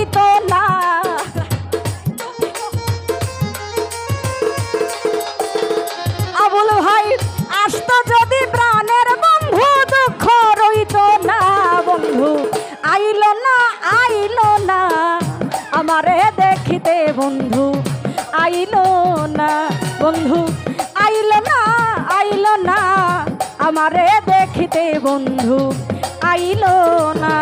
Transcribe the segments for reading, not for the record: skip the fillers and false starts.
রইতো না। আবুল ভাই আসতো যদি প্রাণের বন্ধু, দুঃখ রইতো না বন্ধু। আইলো না, আইলো না আমারে দেখিতে বন্ধু, আইলো না বন্ধু, আইলো না, আইলো না আমারে দেখিতে বন্ধু, আইলো না।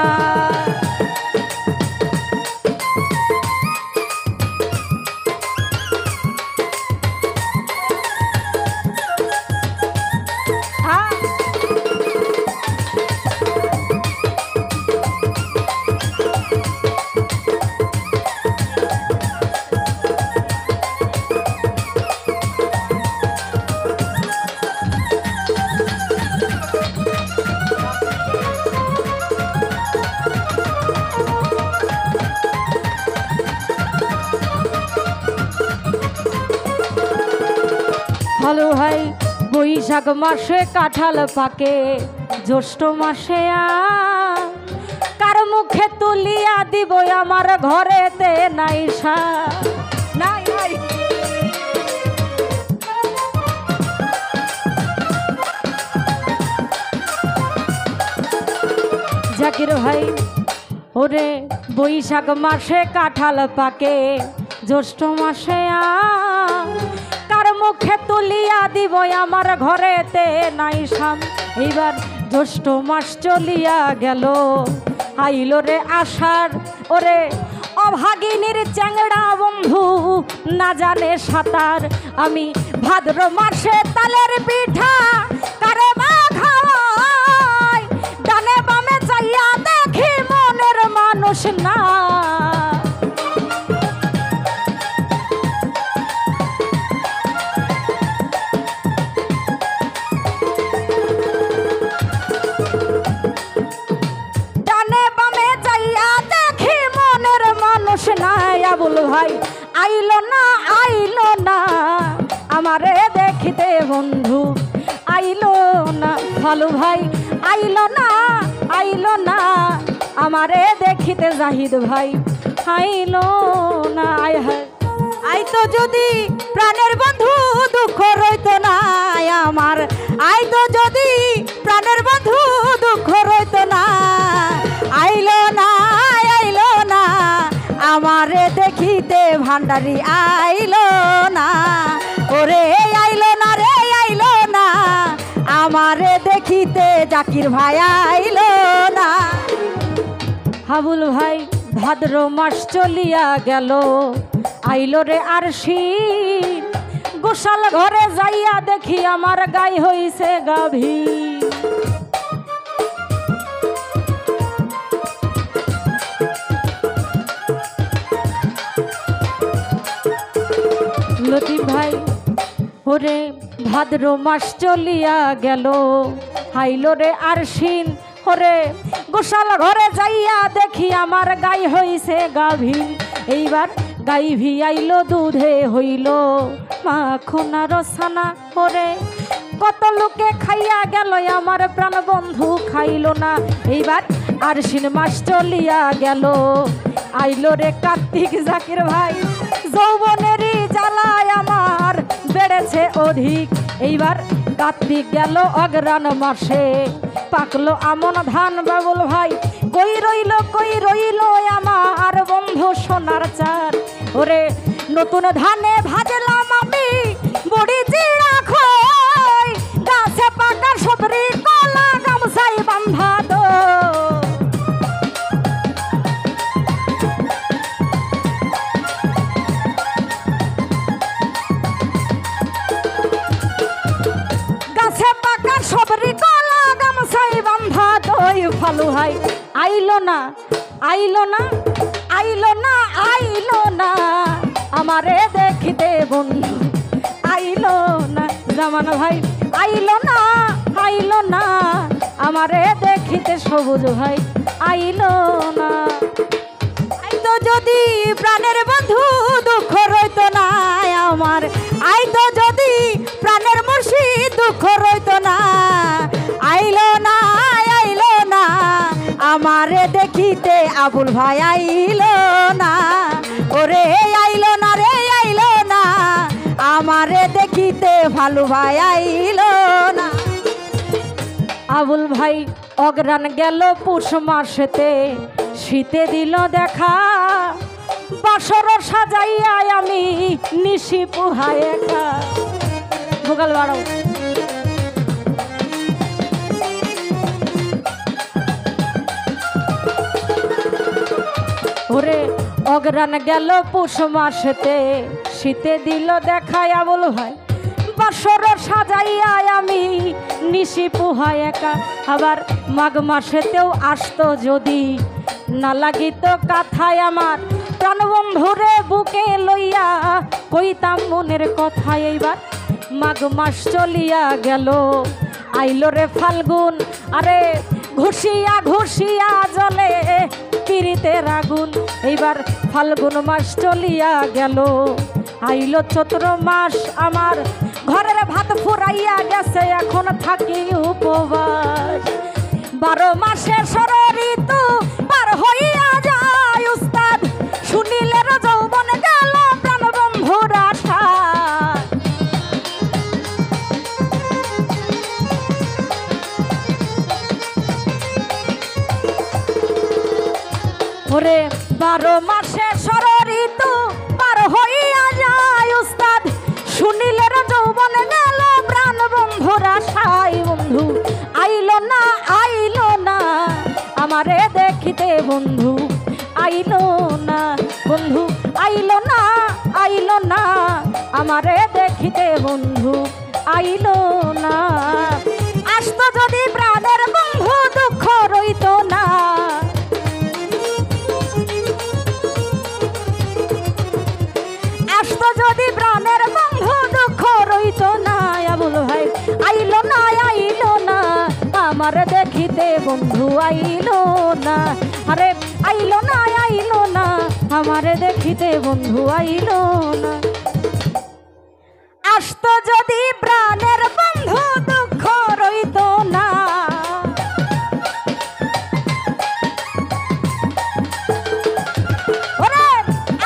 ভালো ভাই বৈশাখ মাসে কাঁঠাল পাকে, জ্যৈষ্ঠ মাসে কার মুখে তুলিয়া দিব আমার ঘরেতে নাইসা নাই নাই। জাকির ভাই ওরে বৈশাখ মাসে কাঁঠাল পাকে, জ্যৈষ্ঠ মাসে কার মুখে তুলিয়া দিব আমার ঘরেতে নাই শাম। এইবার জ্যৈষ্ঠ মাস চলিয়া গেল, আইলো রে আষাঢ়, ওরে অভাগিনীর চ্যাংড়া বন্ধু না জানে সাঁতার। আমি ভাদ্র মাসে তালের পিঠা কারে মা খাওয়াই, ডানে বামে চাইয়া দেখি মনের মানুষ না। আবুল ভাই আইলো না, আইলো না আমারে দেখিতে বন্ধু, আইলো না। ভালো ভাই আইলো না, আইলো না আমারে দেখিতে জাহিদ ভাই, আইলো না। আইতো যদি প্রাণের বন্ধু, দুঃখ রইতো না আমার। আইতো যদি প্রাণের বন্ধু, দুঃখ রইতো না। আইলো না, আইলো না আমারে দেখিতে ভান্ডারি, আইলো না ওরে, আইলো না রে, আইলো না আমারে দেখিতে জাকির ভাই, আইলো না। হাবুল ভাই ভাদ্র মাস চলিয়া গেল, আইলো রে আরশিন, গোশাল ঘরে যাইয়া দেখি আমার গাই হইছে গাভীর। লতিফ ভাই ওরে ভাদ্র মাস চলিয়া গেল, আইলো রে আরশিন, ওরে গোশাল ঘরে যাইয়া দেখি আমার গাই হইছে গাভীর। এইবার গাই ভি আইলো, দুধে হইল মাখন আর ছানা, ওরে কত লোকে খাইয়া গেল আমার প্রাণ বন্ধু খাইলো না। এইবার আরশিন মাস চলিয়া গেল, আইলো রে কার্তিক। জাকির ভাই যৌবনেরই জ্বালায় আমার বেড়েছে অধিক। এইবার কার্তিক গেল, অগ্রাণ মাসে পাকলো আমন ধান। বাবুল ভাই কই রইল, কই রইল আমার বন্ধু সোনার চার, ওরে নতুন ধানে ভাজলাম আমি বড়ি জিরা খই, গাছে পাকা সবরি কলা গামছাই বান্ধা দো। গাছে পাকা সবরি কলা গামছাই বান্ধা দই। ফালু ভাই আইলো না, আইলো না, আইলো না, আইলো না আমারে দেখিতে বন্ধু, আইলো না। জামান ভাই আইলো না, আইলো না আমারে দেখিতে সবুজ ভাই, আইলো না। আইতো যদি প্রাণের বন্ধু, দুঃখ রইতো না আমার। আইতো যদি প্রাণের মুর্শিদ, দুঃখ রইতো না। আইলো না, আইলো না আমার আমারে দেখিতে আবুল ভাই আইলো না, ওরে আইলো না রে আইলো না, আমারে দেখিতে ভালু ভাই আইলো না। আবুল ভাই অগ্রাণ গেল পৌষ মাসেতে, শীতে দিল দেখা, বাসর সাজাইয়া আমি নিশি পুহাই একা। ভোগাল বাড়াও। ওরে অগ্রাণ গেল পৌষ মাসেতে, শীতে দিল দেখায় আবুল ভাই, বাসর সাজাইয়া আমি নিশি পুহাই একা। আবার মাঘ মাসেতেও আসতো যদি, না লাগিত কাথায় আমার প্রাণবন্ধুরে বুকে লইয়া কইতাম মনের কথা। এইবার মাঘ মাস চলিয়া গেল, আইলো রে ফাল্গুন, আরে ঘুষিয়া ঘুষিয়া জলে পিরিতের আগুন। এইবার ফাল্গুন মাস চলিয়া গেল, আইলো চৈত্র মাস, আমার ঘরের ভাত ফুরাইয়া গেছে, এখন থাকি উপবাস। 12 মাসে ষড় ঋতু পার হইয়া যায় উস্তাদ, শুনিলে যৌবন গেল প্রাণ বন্ধুর আশা। ওরে 12 মাসে ষড় ঋতু পার হইয়া যায় উস্তাদ, শুনিলে যৌবন গেল প্রাণ বন্ধুর আশায়। বন্ধু আইলো না আইলো না আমারে দেখিতে, বন্ধু আইলো না, বন্ধু আইলো না আইলো না আমারে দেখিতে, বন্ধু আইলো না। আসতো যদি প্রাণের বন্ধু দুঃখ রইত না, আসতো যদি প্রাণের বন্ধু দুঃখ রইত না। আবুল ভাই আইলো না আইলো না আমার দেখিতে, বন্ধু আইলো না, আরে আইলো না আইলো না আমার দেখিতে, বন্ধু আইলো না। আসতো যদি প্রাণের বন্ধু দুঃখ রইত না, ওরে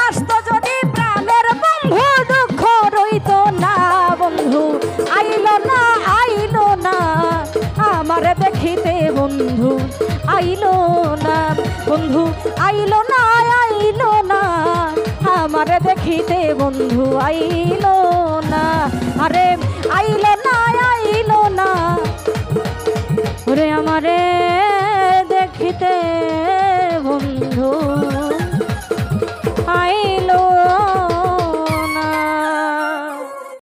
আসতো যদি প্রাণের বন্ধু দুঃখ রইত না। বন্ধু আইলো না আইলো না আমার দেখিতে, বন্ধু আইলো না, বন্ধু আইলো না আইলো না আমার দেখিতে, বন্ধু আইলো না, আরে আইলো না আইলো না ওরে আমারে দেখিতে, বন্ধু।